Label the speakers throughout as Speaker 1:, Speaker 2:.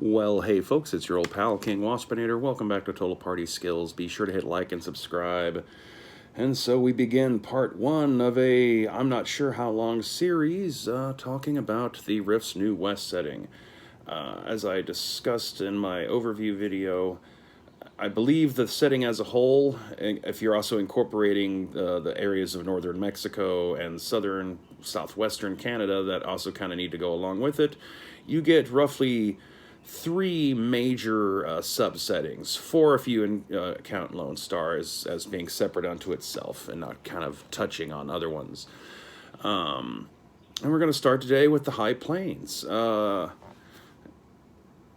Speaker 1: Well, hey folks, it's your old pal King Waspinator. Welcome back to Total Party Skills. Be sure to hit like and subscribe. And so we begin part one of a I'm not sure how long series talking about the Rift's new West setting. As I discussed in my overview video, I believe the setting as a whole, if you're also incorporating the areas of northern Mexico and southwestern Canada that also kind of need to go along with it, you get roughly three major subsettings. Four if you count Lone Star as being separate unto itself and not kind of touching on other ones. And we're going to start today with the High Plains. I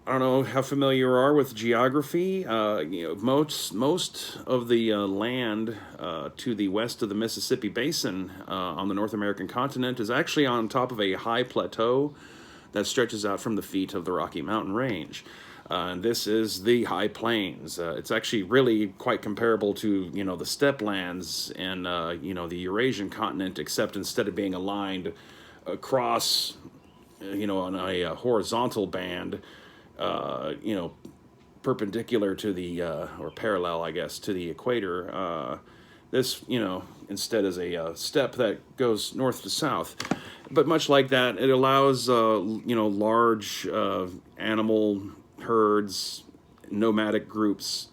Speaker 1: don't know how familiar you are with geography. Most of the land to the west of the Mississippi Basin on the North American continent is actually on top of a high plateau that stretches out from the feet of the Rocky Mountain Range. And this is the High Plains. It's actually really quite comparable to, the steppe lands and, the Eurasian continent, except instead of being aligned across, on a horizontal band, perpendicular to the, or parallel, I guess, to the equator. This, instead is a steppe that goes north to south. But much like that, it allows, large animal herds, nomadic groups,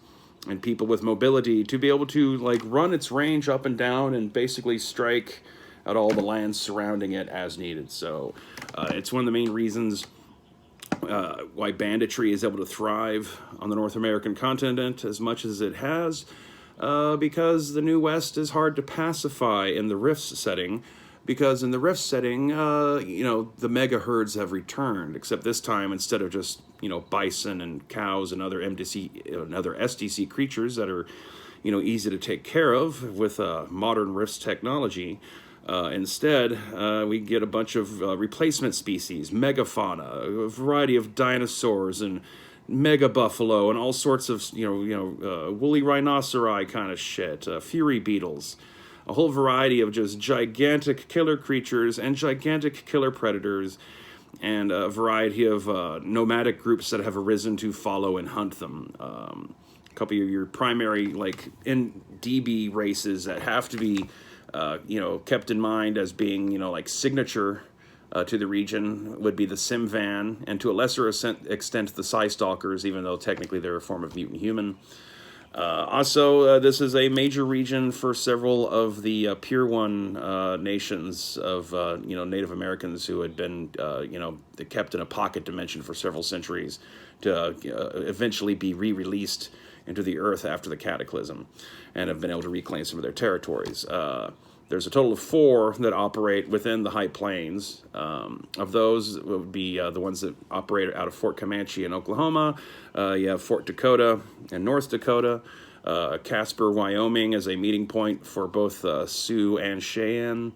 Speaker 1: and people with mobility to be able to, run its range up and down and basically strike at all the lands surrounding it as needed. So it's one of the main reasons why banditry is able to thrive on the North American continent as much as it has, because the New West is hard to pacify in the Rifts setting, because in the Rift setting, the mega herds have returned, except this time, instead of just, bison and cows and other SDC creatures that are, easy to take care of with modern Rifts technology, instead, we get a bunch of replacement species, megafauna, a variety of dinosaurs and mega buffalo and all sorts of, woolly rhinoceri kind of shit, fury beetles, a whole variety of just gigantic killer creatures and gigantic killer predators, and a variety of nomadic groups that have arisen to follow and hunt them. A couple of your primary, DB races that have to be kept in mind as being, signature to the region would be the Simvan, and to a lesser extent the Psy Stalkers, even though technically they're a form of mutant human. Also, this is a major region for several of the Pure One nations of, Native Americans who had been, kept in a pocket dimension for several centuries to eventually be re-released into the earth after the cataclysm and have been able to reclaim some of their territories. There's a total of 4 that operate within the High Plains. Of those would be the ones that operate out of Fort Comanche in Oklahoma. You have Fort Dakota and North Dakota. Casper, Wyoming is a meeting point for both Sioux and Cheyenne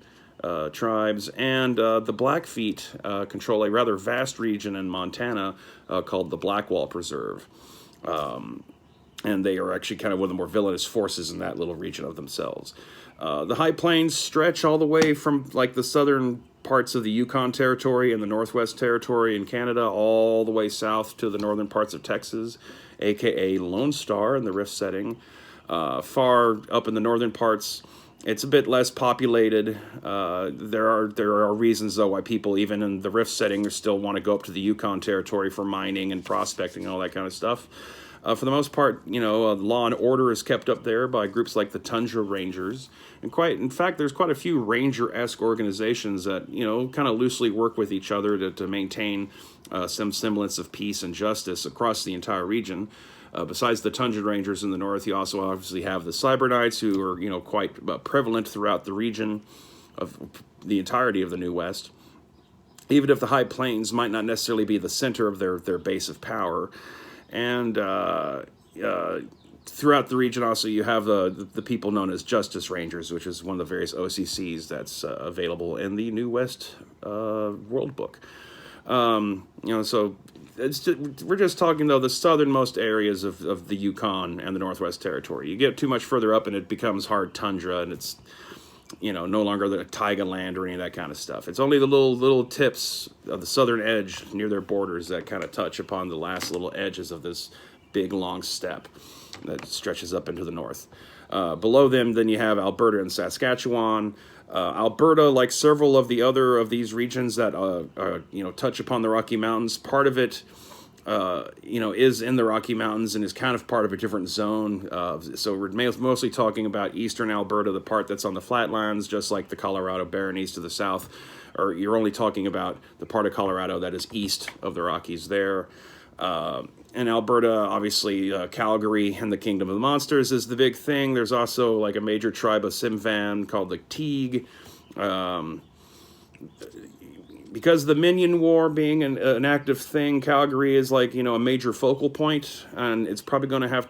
Speaker 1: tribes. And the Blackfeet control a rather vast region in Montana called the Blackwall Preserve. And they are actually kind of one of the more villainous forces in that little region of themselves. The High Plains stretch all the way from the southern parts of the Yukon Territory and the Northwest Territory in Canada all the way south to the northern parts of Texas, aka Lone Star in the Rift setting. Far up in the northern parts, it's a bit less populated. There are reasons, though, why people, even in the Rift setting, still want to go up to the Yukon Territory for mining and prospecting and all that kind of stuff. For the most part, law and order is kept up there by groups like the Tundra Rangers. And in fact, there's quite a few Ranger-esque organizations that, kind of loosely work with each other to maintain some semblance of peace and justice across the entire region. Besides the Tundra Rangers in the north, you also obviously have the Cyber Knights, who are, quite prevalent throughout the region of the entirety of the New West. Even if the High Plains might not necessarily be the center of their base of power. And throughout the region also you have the people known as Justice Rangers, which is one of the various OCCs that's available in the New West World Book. So we're just talking, though, the southernmost areas of the Yukon and the Northwest Territory. You get too much further up and it becomes hard tundra, and it's no longer the taiga land or any of that kind of stuff. It's only the little tips of the southern edge near their borders that kind of touch upon the last little edges of this big long steppe that stretches up into the north. Below them, then you have Alberta and Saskatchewan. Alberta, like several of the other of these regions that touch upon the Rocky Mountains, part of it is in the Rocky Mountains and is kind of part of a different zone. So we're mostly talking about eastern Alberta, the part that's on the flatlands, just like the Colorado Barrenies to the south. Or you're only talking about the part of Colorado that is east of the Rockies there. In Alberta, obviously, Calgary and the Kingdom of the Monsters is the big thing. There's also like a major tribe of Simvan called the Teague. Because the Minion War being an active thing, Calgary is like, a major focal point, and it's probably going to have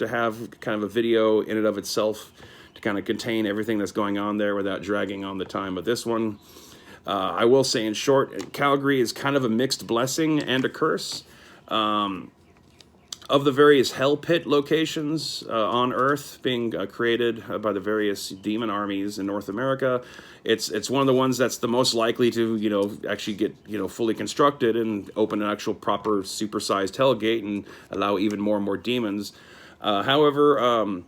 Speaker 1: kind of a video in and of itself to kind of contain everything that's going on there without dragging on the time of this one. I will say in short, Calgary is kind of a mixed blessing and a curse. Of the various hell pit locations on Earth being created by the various demon armies in North America, it's one of the ones that's the most likely to actually get fully constructed and open an actual proper supersized hell gate and allow even more and more demons. However,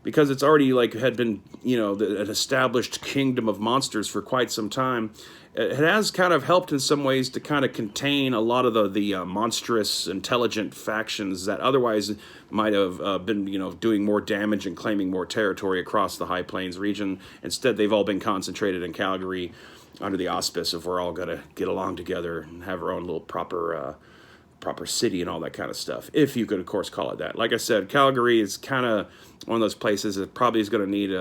Speaker 1: because it's already had been an established kingdom of monsters for quite some time, it has kind of helped in some ways to kind of contain a lot of the monstrous, intelligent factions that otherwise might have been, doing more damage and claiming more territory across the High Plains region. Instead, they've all been concentrated in Calgary under the auspice of we're all going to get along together and have our own little proper city and all that kind of stuff, if you could, of course, call it that. Like I said, Calgary is kind of one of those places that probably is going to need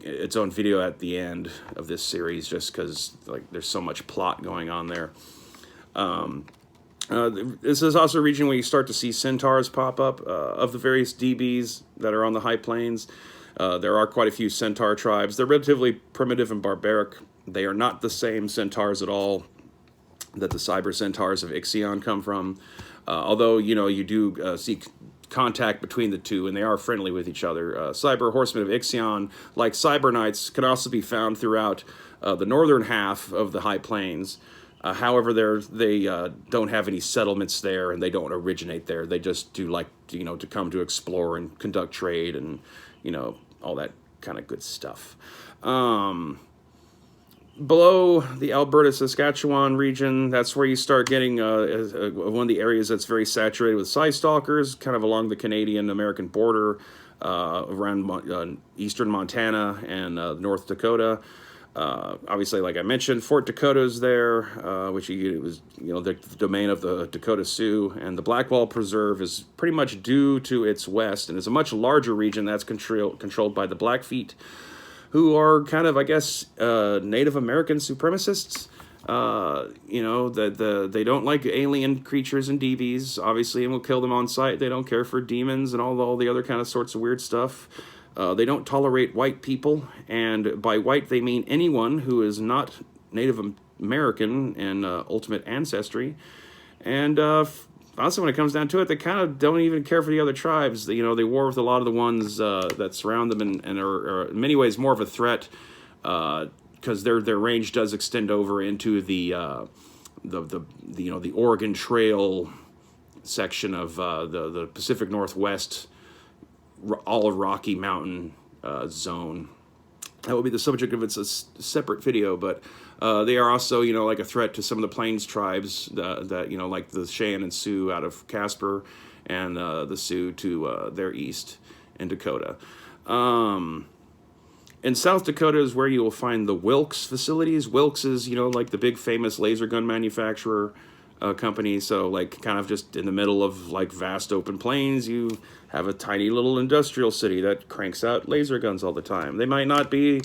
Speaker 1: its own video at the end of this series, just because there's so much plot going on there. This is also a region where you start to see centaurs pop up of the various DBs that are on the High Plains. There are quite a few centaur tribes. They're relatively primitive and barbaric. They are not the same centaurs at all that the cyber centaurs of Ixion come from. Although, you do see contact between the two, and they are friendly with each other. Cyber horsemen of Ixion, like cyber knights, can also be found throughout the northern half of the High Plains. However, they don't have any settlements there, and they don't originate there. They just do to come to explore and conduct trade and, all that kind of good stuff. Below the Alberta-Saskatchewan region, that's where you start getting one of the areas that's very saturated with Psy Stalkers, kind of along the Canadian-American border, around eastern Montana and North Dakota. Obviously, like I mentioned, Fort Dakota is there, which was the domain of the Dakota Sioux, and the Blackwall Preserve is pretty much due to its west, and it's a much larger region that's controlled by the Blackfeet, who are kind of, I guess, Native American supremacists. They don't like alien creatures and DBs, obviously, and will kill them on sight. They don't care for demons and all the other kind of sorts of weird stuff. They don't tolerate white people, and by white they mean anyone who is not Native American in ultimate ancestry. And also, when it comes down to it, they kind of don't even care for the other tribes. They war with a lot of the ones that surround them and are in many ways more of a threat because their range does extend over into the Oregon Trail section of the Pacific Northwest, all Rocky Mountain zone. That will be the subject of its separate video, but they are also, like a threat to some of the Plains tribes that like the Cheyenne and Sioux out of Casper, and the Sioux to their east in Dakota. In South Dakota is where you will find the Wilkes facilities. Wilkes is, like the big famous laser gun manufacturer company. So kind of just in the middle of vast open plains, you have a tiny little industrial city that cranks out laser guns all the time. They might not be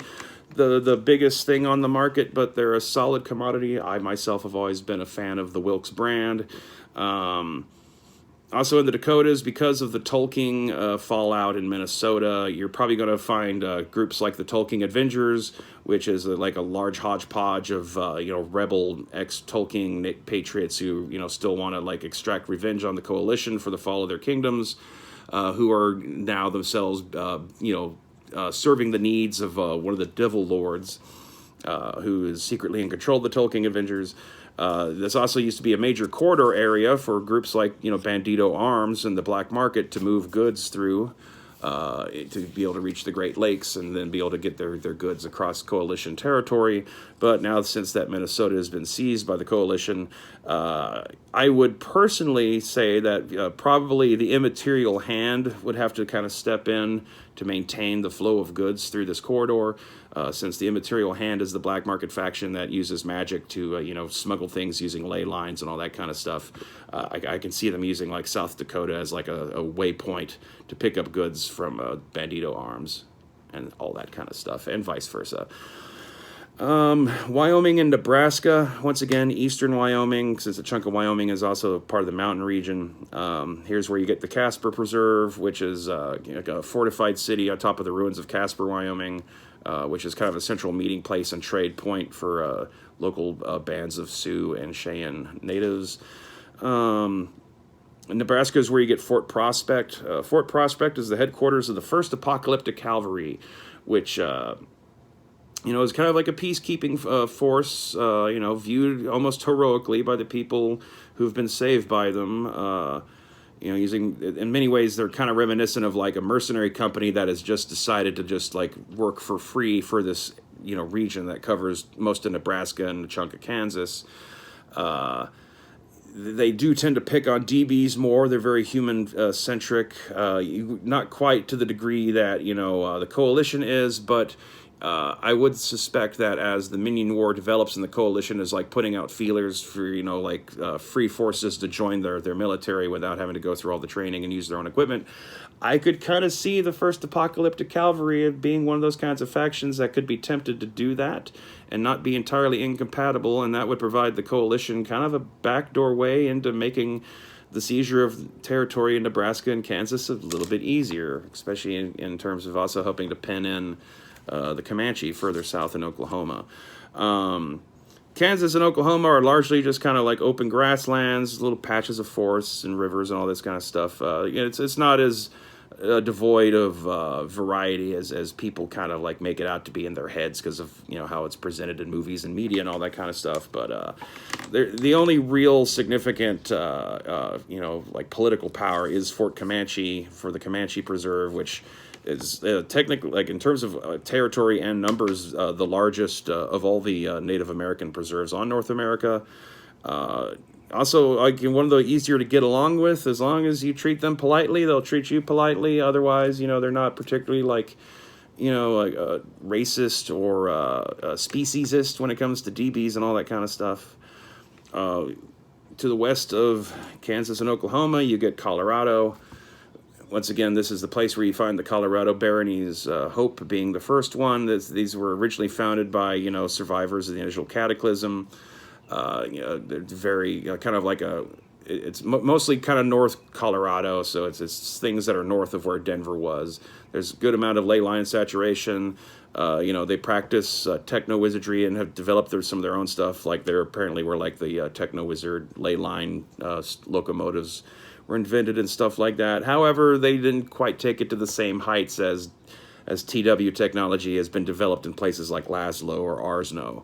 Speaker 1: the biggest thing on the market, but they're a solid commodity. I myself have always been a fan of the Wilkes brand. Also in the Dakotas, because of the Tolkien fallout in Minnesota, you're probably going to find groups like the Tolkien Avengers, which is like a large hodgepodge of rebel ex-Tolkien patriots who still want to extract revenge on the Coalition for the fall of their kingdoms, who are now themselves serving the needs of one of the Devil Lords, who is secretly in control of the Tolkien Avengers. This also used to be a major corridor area for groups like, Bandito Arms and the black market to move goods through, to be able to reach the Great Lakes and then be able to get their goods across Coalition territory. But now, since that Minnesota has been seized by the Coalition, I would personally say that probably the Immaterial Hand would have to kind of step in to maintain the flow of goods through this corridor, since the Immaterial Hand is the black market faction that uses magic to, smuggle things using ley lines and all that kind of stuff. I can see them using like South Dakota as like a waypoint to pick up goods from Bandito Arms and all that kind of stuff, and vice versa. Wyoming and Nebraska, once again, eastern Wyoming, since a chunk of Wyoming is also part of the mountain region. Here's where you get the Casper Preserve, which is like a fortified city on top of the ruins of Casper, Wyoming, which is kind of a central meeting place and trade point for local bands of Sioux and Cheyenne natives. Nebraska is where you get Fort Prospect. Fort Prospect is the headquarters of the 1st Apocalyptic Cavalry, which is kind of like a peacekeeping force, viewed almost heroically by the people who've been saved by them. Using, in many ways, they're kind of reminiscent of like a mercenary company that has just decided to just like work for free for this, region that covers most of Nebraska and a chunk of Kansas. They do tend to pick on DBs more. They're very human-centric, not quite to the degree that, the Coalition is, but I would suspect that as the Minion War develops and the Coalition is like putting out feelers for, free forces to join their military without having to go through all the training and use their own equipment, I could kind of see the 1st Apocalyptic Cavalry being one of those kinds of factions that could be tempted to do that and not be entirely incompatible, and that would provide the Coalition kind of a backdoor way into making the seizure of territory in Nebraska and Kansas a little bit easier, especially in terms of also helping to pen in the Comanche further south in Oklahoma. Kansas and Oklahoma are largely just kind of like open grasslands, little patches of forests and rivers and all this kind of stuff. It's not as devoid of variety as people kind of like make it out to be in their heads because of how it's presented in movies and media and all that kind of stuff. But the only real significant like political power is Fort Comanche for the Comanche Preserve, which is technically, like in terms of territory and numbers, the largest of all the Native American preserves on North America. Also, like one of the easier to get along with. As long as you treat them politely, they'll treat you politely. Otherwise, they're not particularly like, racist or speciesist when it comes to DBs and all that kind of stuff. To the west of Kansas and Oklahoma, you get Colorado. Once again, this is the place where you find the Colorado Baronies, Hope being the first one. These were originally founded by, survivors of the initial cataclysm. They're very kind of like it's mostly kind of North Colorado, so it's things that are north of where Denver was. There's a good amount of ley line saturation. They practice techno-wizardry and have developed some of their own stuff. Like there apparently were like the techno-wizard ley line locomotives were invented and stuff like that. However, they didn't quite take it to the same heights as TW technology has been developed in places like Laszlo or Arsno.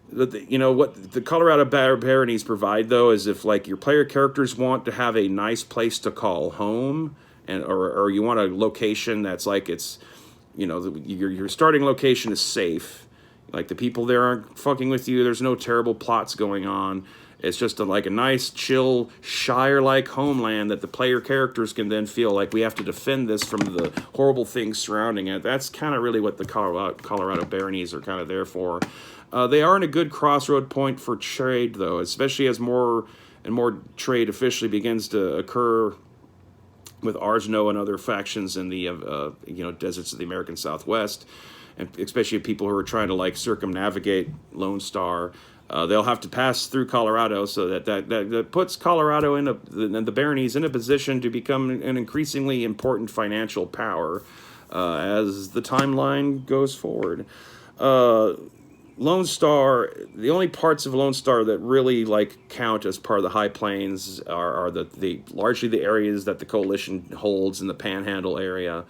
Speaker 1: What the Colorado Baronies provide, though, is if like your player characters want to have a nice place to call home, or you want a location that's like it's, your starting location is safe, like the people there aren't fucking with you. There's no terrible plots going on. It's just like a nice, chill, Shire-like homeland that the player characters can then feel like we have to defend this from the horrible things surrounding it. That's kind of really what the Colorado Baronies are kind of there for. They are in a good crossroad point for trade, though, especially as more and more trade officially begins to occur with Arsno and other factions in the deserts of the American Southwest, and especially people who are trying to like circumnavigate Lone Star. They'll have to pass through Colorado, so that puts Colorado and the Baronies in a position to become an increasingly important financial power as the timeline goes forward. Lone Star, the only parts of Lone Star that really like count as part of the High Plains are the largely the areas that the coalition holds in the Panhandle area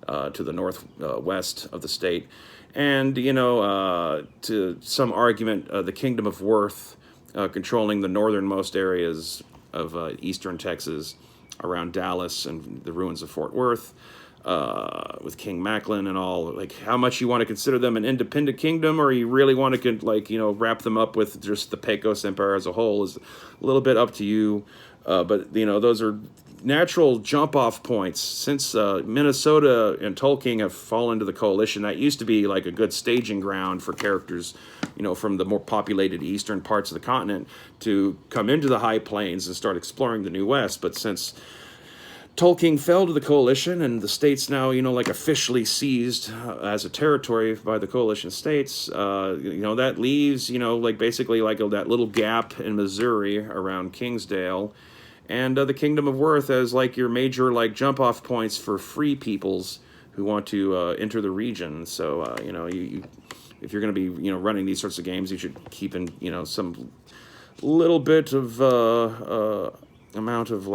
Speaker 1: to the northwest of the state, and to some argument, the Kingdom of Worth controlling the northernmost areas of eastern Texas around Dallas and the ruins of Fort Worth. With King Macklin and all, like how much you want to consider them an independent kingdom, or you really want to wrap them up with just the Pecos Empire as a whole is a little bit up to you. But those are natural jump-off points. Since Minnesota and Tolkien have fallen to the coalition, that used to be like a good staging ground for characters, from the more populated eastern parts of the continent to come into the High Plains and start exploring the New West. But since Tolkien fell to the coalition, and the state's now, officially seized as a territory by the coalition states. That leaves, basically that little gap in Missouri around Kingsdale, and the Kingdom of Worth as your major jump-off points for free peoples who want to enter the region. So if you're going to be running these sorts of games, you should keep in some little bit of amount of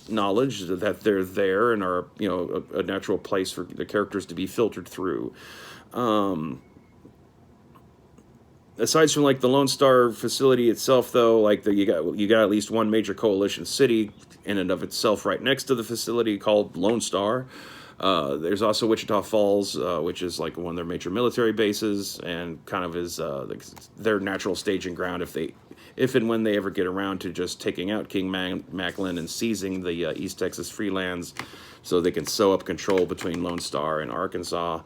Speaker 1: knowledge that they're there and are a natural place for the characters to be filtered through. Aside from the Lone Star facility itself, though, you got at least one major coalition city in and of itself right next to the facility called Lone Star. There's also Wichita Falls, which is one of their major military bases and kind of is their natural staging ground if and when they ever get around to just taking out King Macklin and seizing the East Texas freelands so they can sew up control between Lone Star and Arkansas.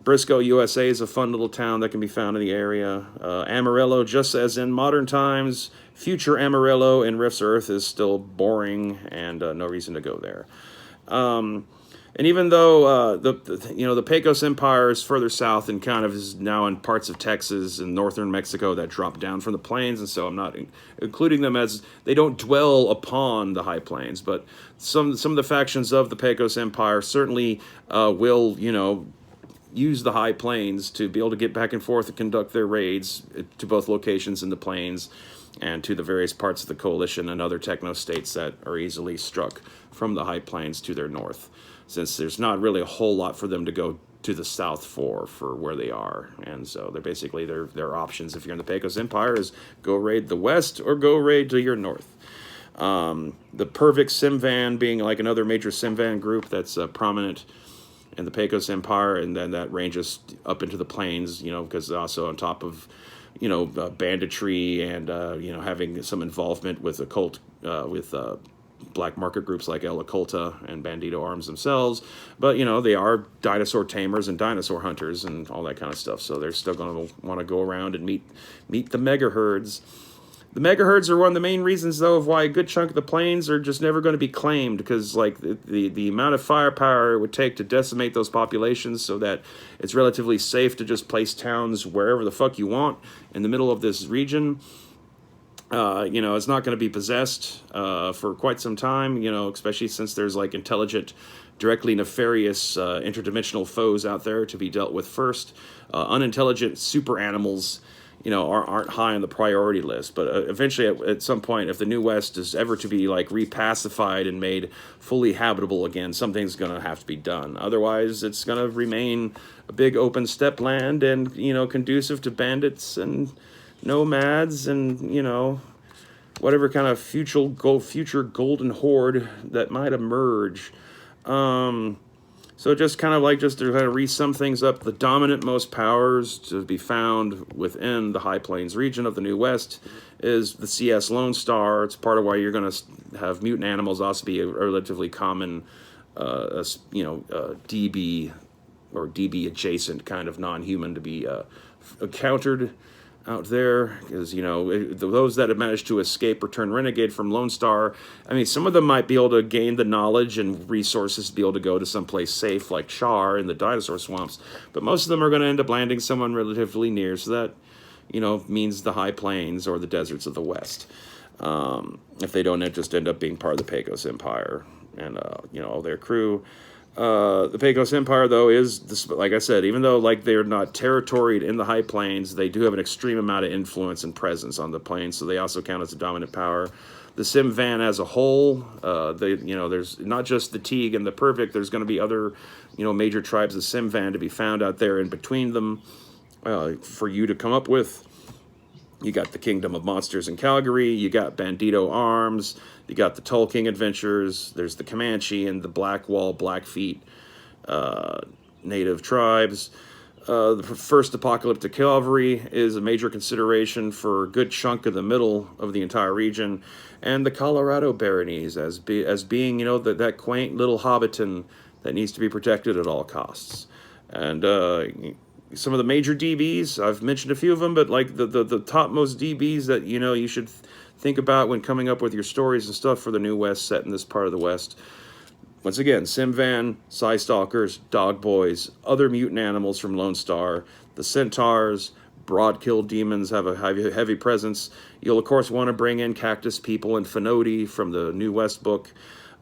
Speaker 1: Briscoe, USA is a fun little town that can be found in the area. Amarillo, just as in modern times, future Amarillo in Rift's Earth is still boring and no reason to go there. And even though the Pecos Empire is further south and kind of is now in parts of Texas and northern Mexico that drop down from the plains, and so I'm not including them as they don't dwell upon the High Plains, but some of the factions of the Pecos Empire certainly will use the High Plains to be able to get back and forth and conduct their raids to both locations in the plains and to the various parts of the coalition and other techno states that are easily struck from the High Plains to their north, since there's not really a whole lot for them to go to the south for where they are. And so they're basically their options if you're in the Pecos Empire is go raid the west or go raid to your north. The Purvik Simvan being another major Simvan group that's prominent in the Pecos Empire, and then that ranges up into the plains, because also on top of banditry and having some involvement with occult with black market groups like El Oculta and Bandito Arms themselves, but they are dinosaur tamers and dinosaur hunters and all that kind of stuff, so they're still going to want to go around and meet the mega herds. The mega herds are one of the main reasons, though, of why a good chunk of the plains are just never going to be claimed, because the amount of firepower it would take to decimate those populations so that it's relatively safe to just place towns wherever the fuck you want in the middle of this region. It's not going to be possessed for quite some time, especially since there's intelligent, directly nefarious interdimensional foes out there to be dealt with first. Unintelligent super animals, aren't high on the priority list. But eventually, at some point, if the New West is ever to be repacified and made fully habitable again, something's going to have to be done. Otherwise, it's going to remain a big open steppe land and, conducive to bandits and nomads and, whatever kind of future golden horde that might emerge. So just kind of just to kind of re-sum things up, the dominant most powers to be found within the High Plains region of the New West is the CS Lone Star. It's part of why you're going to have mutant animals also be a relatively common, DB or DB adjacent kind of non-human to be encountered out there, because those that have managed to escape or turn renegade from Lone Star, I mean, some of them might be able to gain the knowledge and resources to be able to go to someplace safe like Char in the dinosaur swamps, but most of them are going to end up landing someone relatively near, so that means the High Plains or the deserts of the West, if they don't just end up being part of the Pecos Empire and all their crew. The Pecos Empire, though, is, like I said, even though like they're not territoried in the High Plains, they do have an extreme amount of influence and presence on the plains. So they also count as a dominant power. The Simvan as a whole, there's not just the Teague and the Purvik. There's going to be other, major tribes of Simvan to be found out there in between them, for you to come up with. You got the Kingdom of Monsters in Calgary. You got Bandito Arms. You got the Tolkien Adventures. There's the Comanche and the Blackwall, Blackfeet native tribes. The first Apocalyptic Cavalry is a major consideration for a good chunk of the middle of the entire region. And the Colorado Baronies as being, that quaint little hobbiton that needs to be protected at all costs. And some of the major DBs, I've mentioned a few of them, but like the topmost DBs that, you should think about when coming up with your stories and stuff for the New West set in this part of the West. Once again, Simvan, Psy Stalkers, Dog Boys, other mutant animals from Lone Star, the Centaurs, Broadkill demons have a heavy presence. You'll, of course, want to bring in Cactus People and Finoti from the New West book.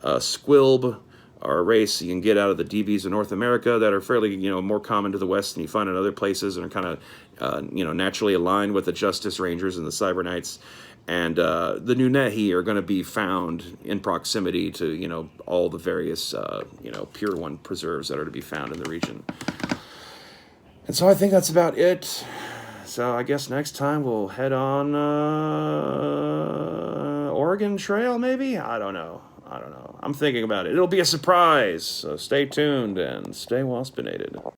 Speaker 1: Squilb are a race you can get out of the DBs of North America that are fairly, more common to the West than you find in other places, and are kind of, naturally aligned with the Justice Rangers and the Cyber Knights. And the Nunehi are going to be found in proximity to, all the various, Pure One preserves that are to be found in the region. And so I think that's about it. So I guess next time we'll head on Oregon Trail, maybe? I don't know. I'm thinking about it. It'll be a surprise. So stay tuned and stay waspinated.